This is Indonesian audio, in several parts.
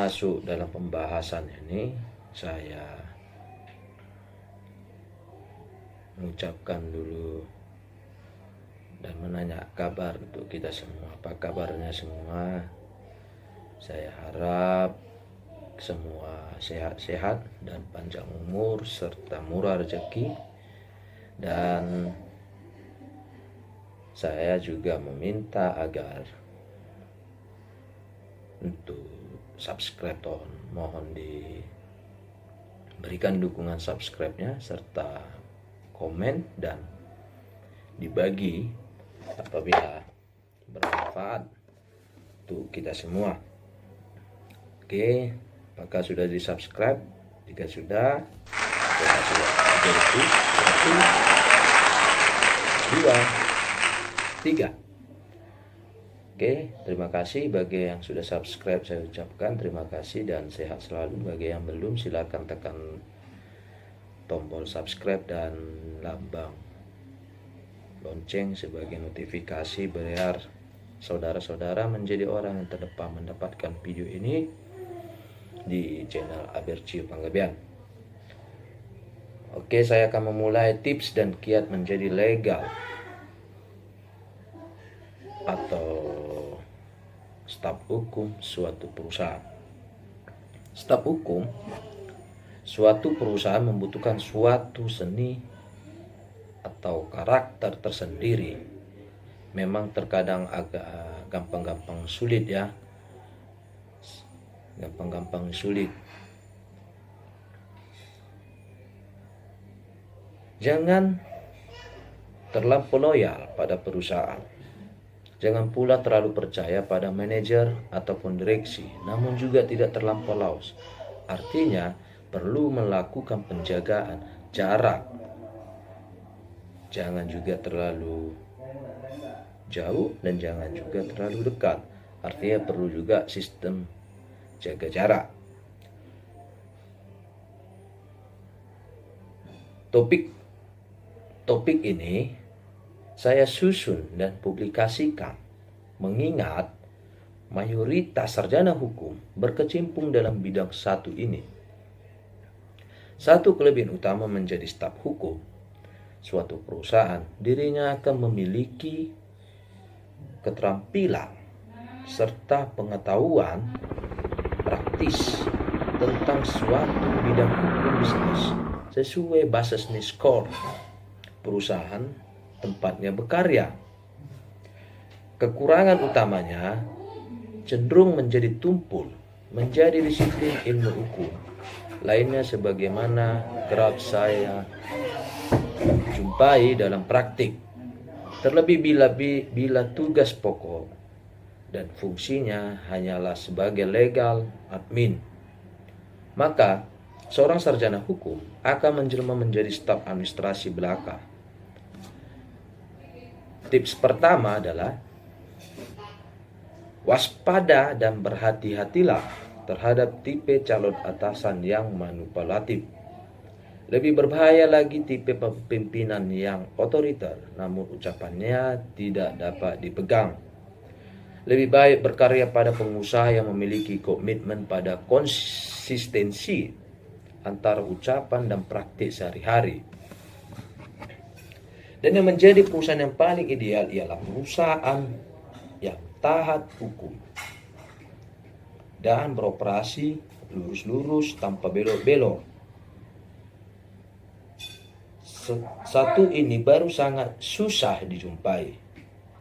masuk dalam pembahasan ini, saya mengucapkan dulu dan menanya kabar untuk kita semua. Apa kabarnya semua? Saya harap semua sehat-sehat dan panjang umur serta murah rezeki. Dan saya juga meminta agar untuk subscribe, mohon diberikan dukungan subscribe-nya serta komen dan dibagi apabila bermanfaat untuk kita semua. Oke, apakah sudah di subscribe? Jika sudah, saya sudah itu 1, 2, 3. Oke, terima kasih bagi yang sudah subscribe, saya ucapkan terima kasih dan sehat selalu. Bagi yang belum, silakan tekan tombol subscribe dan lambang lonceng sebagai notifikasi biar saudara-saudara menjadi orang yang terdepan mendapatkan video ini di channel Abercio Panggabean. Oke, saya akan memulai tips dan kiat menjadi legal atau staf hukum suatu perusahaan. Staf hukum suatu perusahaan membutuhkan suatu seni atau karakter tersendiri. Memang terkadang agak gampang-gampang sulit ya. Gampang-gampang sulit. Jangan terlampau loyal pada perusahaan. Jangan pula terlalu percaya pada manajer ataupun direksi, namun juga tidak terlampau laos. Artinya, perlu melakukan penjagaan jarak. Jangan juga terlalu jauh dan jangan juga terlalu dekat. Artinya perlu juga sistem jaga jarak. Topik ini saya susun dan publikasikan mengingat mayoritas sarjana hukum berkecimpung dalam bidang satu ini. Satu kelebihan utama menjadi staf hukum suatu perusahaan, dirinya akan memiliki keterampilan serta pengetahuan praktis tentang suatu bidang hukum bisnis sesuai basis skor perusahaan tempatnya bekerja. Kekurangan utamanya cenderung menjadi tumpul, menjadi disiplin ilmu hukum. Lainnya sebagaimana kerap saya jumpai dalam praktik. Terlebih bila tugas pokok dan fungsinya hanyalah sebagai legal admin. Maka seorang sarjana hukum akan menjelma menjadi staf administrasi belaka. Tips pertama adalah waspada dan berhati-hatilah terhadap tipe calon atasan yang manipulatif. Lebih berbahaya lagi tipe pimpinan yang otoriter namun ucapannya tidak dapat dipegang. Lebih baik berkarya pada pengusaha yang memiliki komitmen pada konsistensi antara ucapan dan praktik sehari-hari. Dan yang menjadi perusahaan yang paling ideal ialah perusahaan yang taat hukum dan beroperasi lurus-lurus tanpa belok-belok. Satu ini baru sangat susah dijumpai.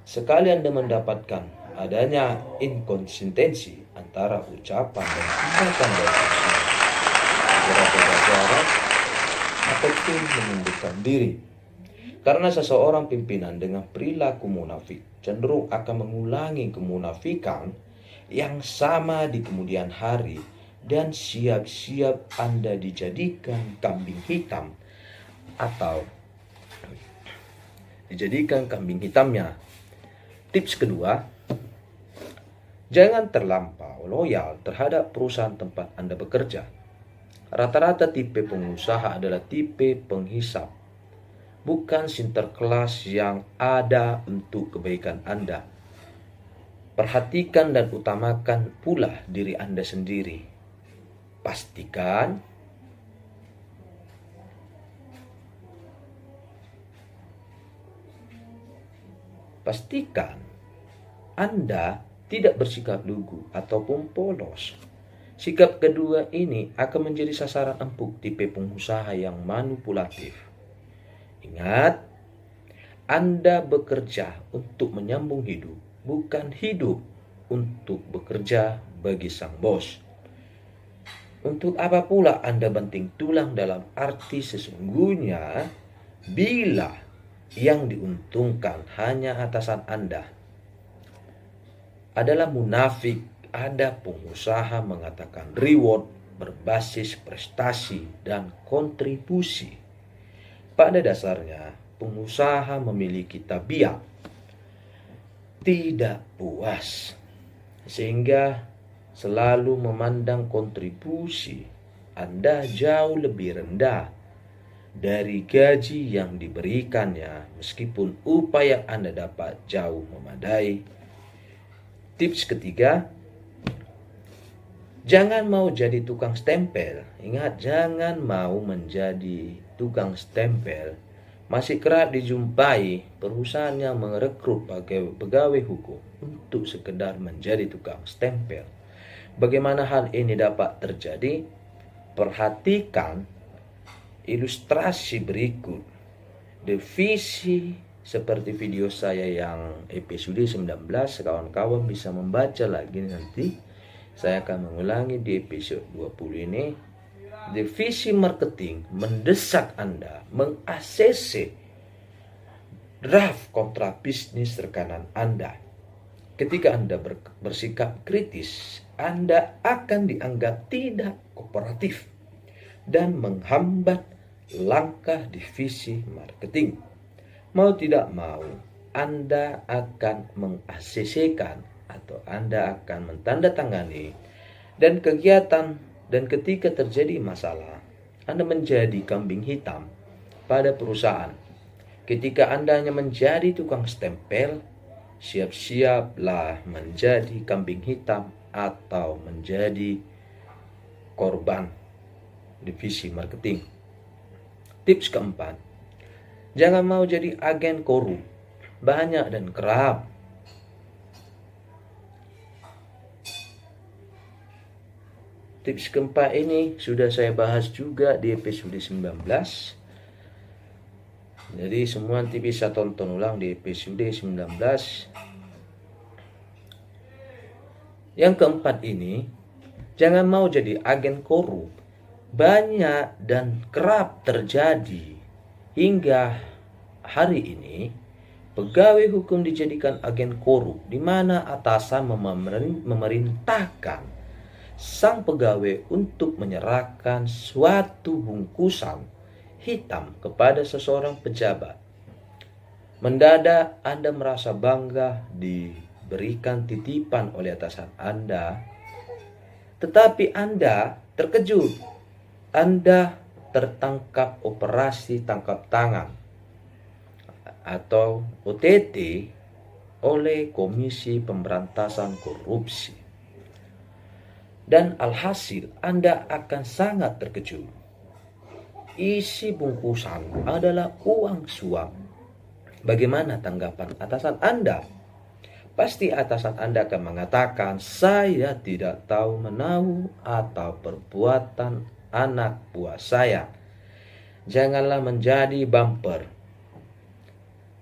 Sekali Anda mendapatkan adanya inkonsistensi antara ucapan dan tindakan dari perusahaan, berada jarak ataupun mengundurkan diri. Karena seseorang pimpinan dengan perilaku munafik cenderung akan mengulangi kemunafikan yang sama di kemudian hari dan siap-siap Anda dijadikan kambing hitam atau dijadikan kambing hitamnya. Tips kedua, jangan terlampau loyal terhadap perusahaan tempat Anda bekerja. Rata-rata tipe pengusaha adalah tipe penghisap, bukan sinterklas yang ada untuk kebaikan Anda. Perhatikan dan utamakan pula diri Anda sendiri. pastikan Anda tidak bersikap lugu ataupun polos. Sikap kedua ini akan menjadi sasaran empuk tipe pengusaha yang manipulatif. Ingat, Anda bekerja untuk menyambung hidup, bukan hidup untuk bekerja bagi sang bos. Untuk apa pula Anda banting tulang dalam arti sesungguhnya bila yang diuntungkan hanya atasan Anda? Adalah munafik. Ada pengusaha mengatakan reward berbasis prestasi dan kontribusi. Pada dasarnya, pengusaha memiliki tabiat tidak puas, sehingga selalu memandang kontribusi Anda jauh lebih rendah dari gaji yang diberikannya, meskipun upaya Anda dapat jauh memadai. Tips ketiga, jangan mau jadi tukang stempel. Ingat, jangan mau menjadi tukang stempel. Masih kerap dijumpai perusahaan yang merekrut pegawai hukum untuk sekedar menjadi tukang stempel. Bagaimana hal ini dapat terjadi? Perhatikan ilustrasi berikut. Divisi seperti video saya yang episode 19, kawan-kawan bisa membaca lagi nanti. Saya akan mengulangi di episode 20 ini. Divisi marketing mendesak Anda meng-ACC draft kontrak bisnis rekanan Anda. Ketika Anda bersikap kritis, Anda akan dianggap tidak kooperatif dan menghambat langkah divisi marketing. Mau tidak mau, Anda akan meng-ACC-kan atau Anda akan mentandatangani dan ketika terjadi masalah, Anda menjadi kambing hitam pada perusahaan. Ketika Anda hanya menjadi tukang stempel, siap-siaplah menjadi kambing hitam atau menjadi korban divisi marketing. Tips keempat, jangan mau jadi agen korup, banyak dan kerap. Tips keempat ini sudah saya bahas juga di episode 19. Jadi semua nanti bisa tonton ulang di episode 19. Yang keempat ini, jangan mau jadi agen korup. Banyak dan kerap terjadi hingga hari ini. Pegawai hukum dijadikan agen korup, di mana atasan memerintahkan sang pegawai untuk menyerahkan suatu bungkusan hitam kepada seseorang pejabat. Mendadak Anda merasa bangga diberikan titipan oleh atasan Anda, tetapi Anda terkejut. Anda tertangkap operasi tangkap tangan atau OTT oleh Komisi Pemberantasan Korupsi. Dan alhasil Anda akan sangat terkejut. Isi bungkusan adalah uang suap. Bagaimana tanggapan atasan Anda? Pasti atasan Anda akan mengatakan, saya tidak tahu menahu atau perbuatan anak buah saya. Janganlah menjadi bumper.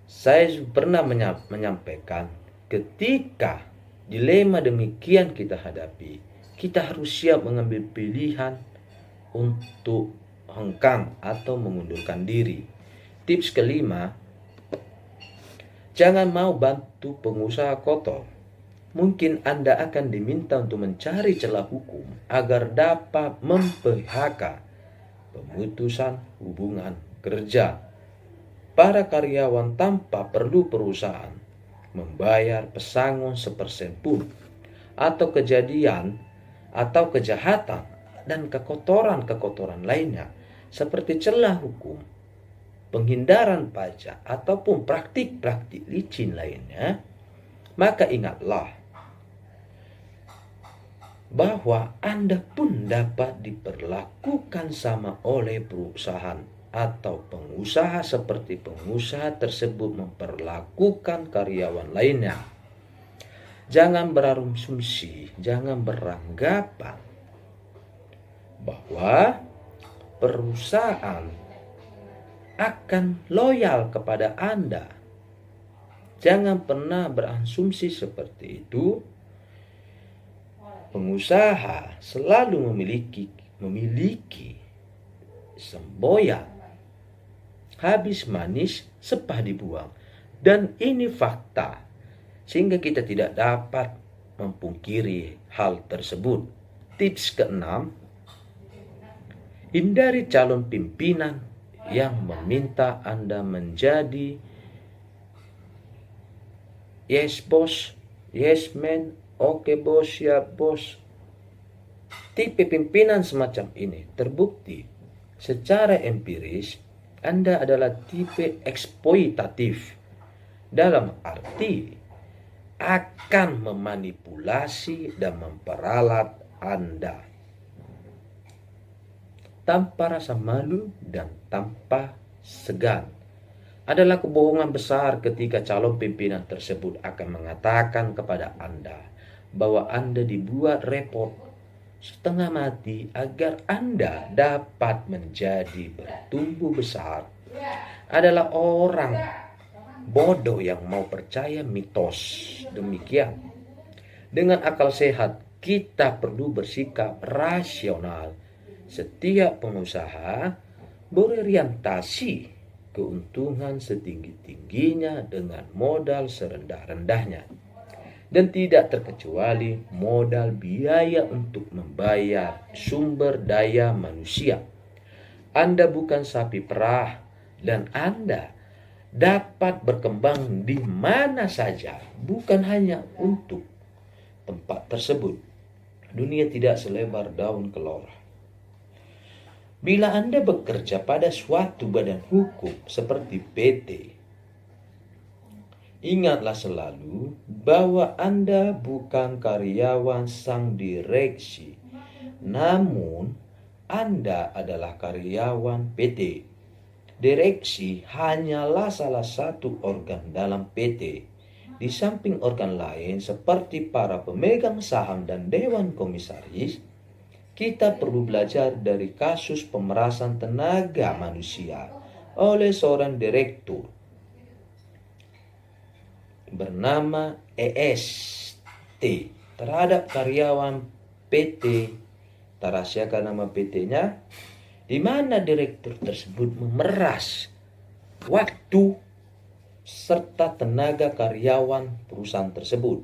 Saya pernah menyampaikan, ketika dilema demikian kita hadapi, kita harus siap mengambil pilihan untuk hengkang atau mengundurkan diri. Tips kelima, jangan mau bantu pengusaha kotor. Mungkin Anda akan diminta untuk mencari celah hukum agar dapat mem-PHK, pemutusan hubungan kerja, para karyawan tanpa perlu perusahaan membayar pesangon sepersen pun, atau kejahatan dan kekotoran lainnya seperti celah hukum, penghindaran pajak ataupun praktik-praktik licin lainnya. Maka ingatlah, bahwa Anda pun dapat diperlakukan sama oleh perusahaan atau pengusaha seperti pengusaha tersebut memperlakukan karyawan lainnya. Jangan berasumsi, jangan beranggapan bahwa perusahaan akan loyal kepada Anda. Jangan pernah berasumsi seperti itu. Pengusaha selalu memiliki semboyan. Habis manis, sepah dibuang. Dan ini fakta. Sehingga kita tidak dapat memungkiri hal tersebut. Tips keenam, hindari calon pimpinan yang meminta Anda menjadi yes bos, yes man, oke bos, siap bos. Tipe pimpinan semacam ini terbukti secara empiris Anda adalah tipe eksploitatif, dalam arti akan memanipulasi dan memperalat Anda tanpa rasa malu dan tanpa segan. Adalah kebohongan besar ketika calon pimpinan tersebut akan mengatakan kepada Anda bahwa Anda dibuat repot setengah mati agar Anda dapat menjadi bertumbuh besar. Adalah orang bodoh yang mau percaya mitos demikian. Dengan akal sehat, kita perlu bersikap rasional. Setiap pengusaha berorientasi keuntungan setinggi-tingginya dengan modal serendah-rendahnya. Dan tidak terkecuali modal biaya untuk membayar sumber daya manusia. Anda bukan sapi perah dan Anda dapat berkembang di mana saja, bukan hanya untuk tempat tersebut. Dunia tidak selebar daun kelor. Bila Anda bekerja pada suatu badan hukum seperti PT, ingatlah selalu bahwa Anda bukan karyawan sang direksi, namun Anda adalah karyawan PT. Direksi hanyalah salah satu organ dalam PT. Di samping organ lain seperti para pemegang saham dan dewan komisaris, kita perlu belajar dari kasus pemerasan tenaga manusia oleh seorang direktur bernama EST terhadap karyawan PT. Terahasiakan nama PT-nya, di mana direktur tersebut memeras waktu serta tenaga karyawan perusahaan tersebut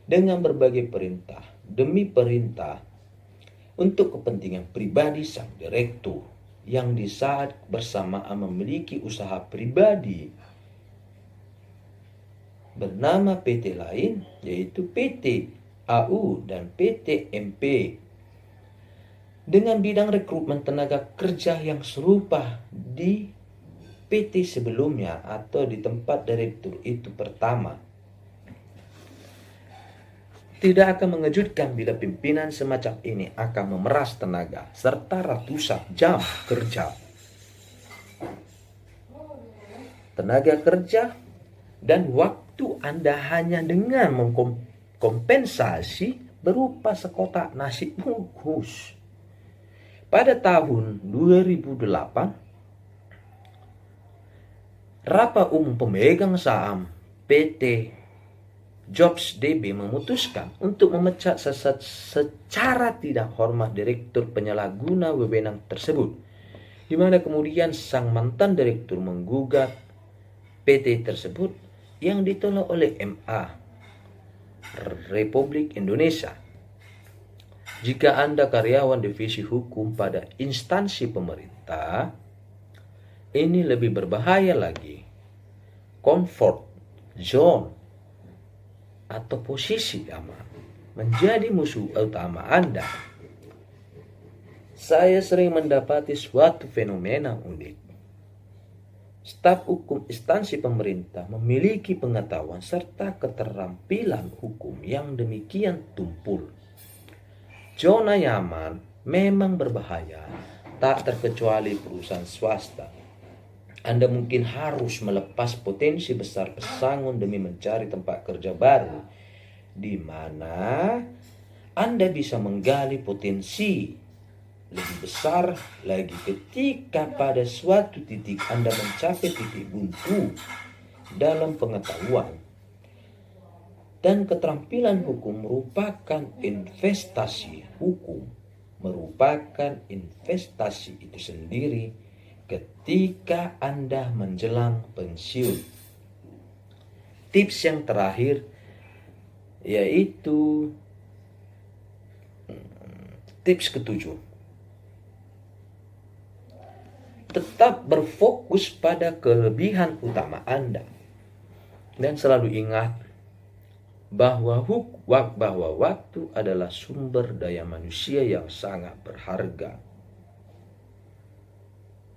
dengan berbagai perintah demi perintah untuk kepentingan pribadi sang direktur yang di saat bersamaan memiliki usaha pribadi bernama PT lain, yaitu PT AU dan PT MP, dengan bidang rekrutmen tenaga kerja yang serupa di PT sebelumnya atau di tempat direktur itu pertama. Tidak akan mengejutkan bila pimpinan semacam ini akan memeras tenaga serta ratusan jam kerja. Tenaga kerja dan waktu Anda hanya dengan mengkompensasi berupa sekotak nasi bungkus. Pada tahun 2008, Rapat Umum Pemegang Saham PT Jobs DB memutuskan untuk memecat secara tidak hormat direktur penyalahguna wewenang tersebut, di mana kemudian sang mantan direktur menggugat PT tersebut yang ditolak oleh MA Republik Indonesia. Jika Anda karyawan divisi hukum pada instansi pemerintah, ini lebih berbahaya lagi. Comfort zone atau posisi aman menjadi musuh utama Anda. Saya sering mendapati suatu fenomena unik. Staf hukum instansi pemerintah memiliki pengetahuan serta keterampilan hukum yang demikian tumpul. Zona nyaman memang berbahaya, tak terkecuali perusahaan swasta. Anda mungkin harus melepas potensi besar pesangon demi mencari tempat kerja baru, di mana Anda bisa menggali potensi lebih besar lagi ketika pada suatu titik Anda mencapai titik buntu dalam pengetahuan. Dan keterampilan hukum merupakan investasi hukum, merupakan investasi itu sendiri ketika Anda menjelang pensiun. Tips yang terakhir yaitu tips ketujuh. Tetap berfokus pada kelebihan utama Anda. Dan selalu ingat bahwa waktu adalah sumber daya manusia yang sangat berharga.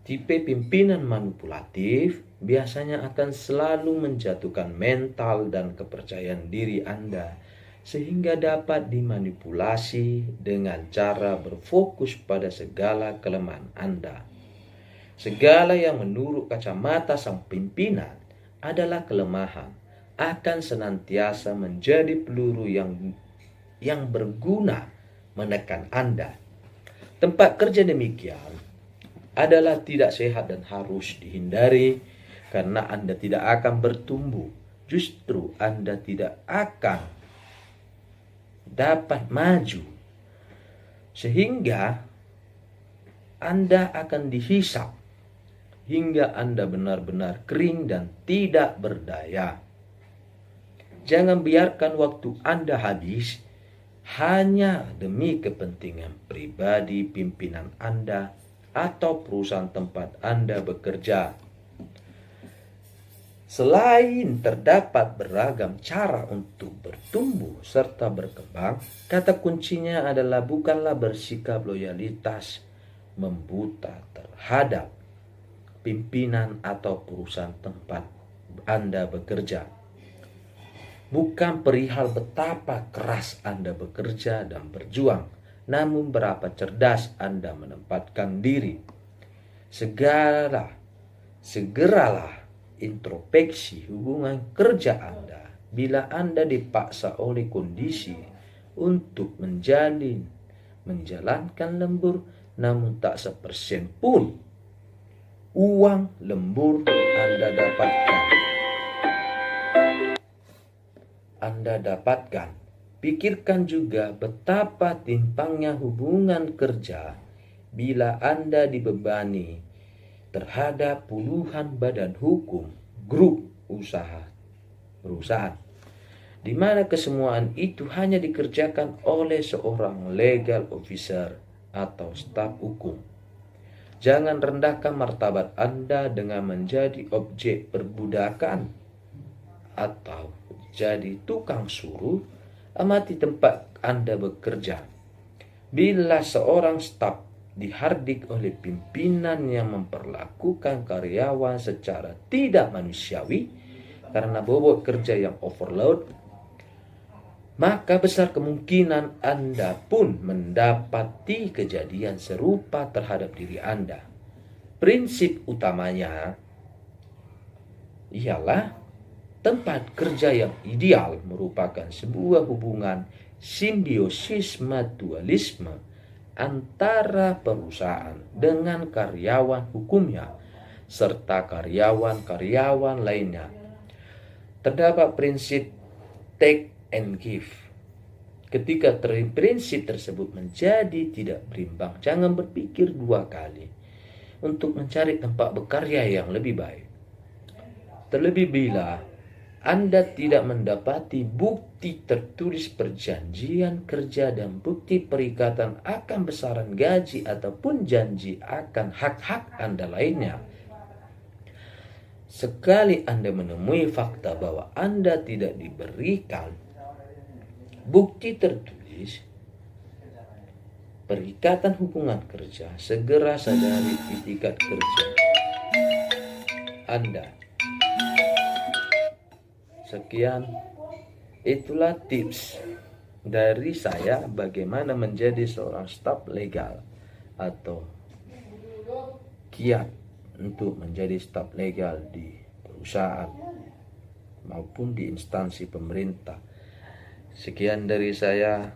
Tipe pimpinan manipulatif biasanya akan selalu menjatuhkan mental dan kepercayaan diri Anda sehingga dapat dimanipulasi dengan cara berfokus pada segala kelemahan Anda. Segala yang menurut kacamata sang pimpinan adalah kelemahan akan senantiasa menjadi peluru yang berguna menekan Anda. Tempat kerja demikian adalah tidak sehat dan harus dihindari karena Anda tidak akan bertumbuh. Justru Anda tidak akan dapat maju. Sehingga Anda akan dihisap hingga Anda benar-benar kering dan tidak berdaya. Jangan biarkan waktu Anda habis hanya demi kepentingan pribadi pimpinan Anda atau perusahaan tempat Anda bekerja. Selain terdapat beragam cara untuk bertumbuh serta berkembang, kata kuncinya adalah bukanlah bersikap loyalitas membuta terhadap pimpinan atau perusahaan tempat Anda bekerja. Bukan perihal betapa keras Anda bekerja dan berjuang, namun berapa cerdas Anda menempatkan diri. Segeralah introspeksi hubungan kerja Anda bila Anda dipaksa oleh kondisi untuk menjalankan lembur, namun tak sepersen pun uang lembur Anda dapatkan. Pikirkan juga betapa timpangnya hubungan kerja bila Anda dibebani terhadap puluhan badan hukum, grup usaha, perusahaan, di mana kesemuaan itu hanya dikerjakan oleh seorang legal officer atau staf hukum. Jangan rendahkan martabat Anda dengan menjadi objek perbudakan atau jadi tukang suruh. Amati tempat Anda bekerja. Bila seorang staf dihardik oleh pimpinan yang memperlakukan karyawan secara tidak manusiawi karena bobot kerja yang overload, maka besar kemungkinan Anda pun mendapati kejadian serupa terhadap diri Anda. Prinsip utamanya ialah tempat kerja yang ideal merupakan sebuah hubungan simbiosis mutualisme antara perusahaan dengan karyawan hukumnya serta karyawan-karyawan lainnya. Terdapat prinsip take and give. Ketika prinsip tersebut menjadi tidak berimbang, jangan berpikir dua kali untuk mencari tempat bekerja yang lebih baik. Terlebih bila Anda tidak mendapati bukti tertulis perjanjian kerja dan bukti perikatan akan besaran gaji ataupun janji akan hak-hak Anda lainnya. Sekali Anda menemui fakta bahwa Anda tidak diberikan bukti tertulis perikatan hubungan kerja, segera sadari etikat kerja Anda. Sekian, itulah tips dari saya bagaimana menjadi seorang staf legal atau kiat untuk menjadi staf legal di perusahaan maupun di instansi pemerintah. Sekian dari saya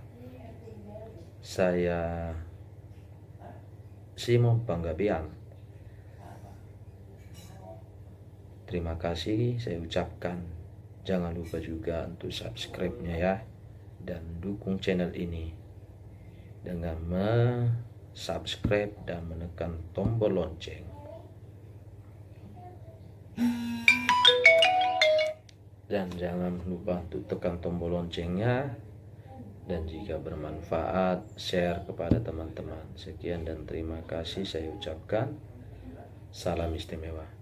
Simon Panggabean. Terima kasih saya ucapkan. Jangan lupa juga untuk subscribe-nya ya, dan dukung channel ini dengan subscribe dan menekan tombol lonceng. Dan jangan lupa untuk tekan tombol loncengnya, dan jika bermanfaat share kepada teman-teman. Sekian dan terima kasih saya ucapkan. Salam istimewa.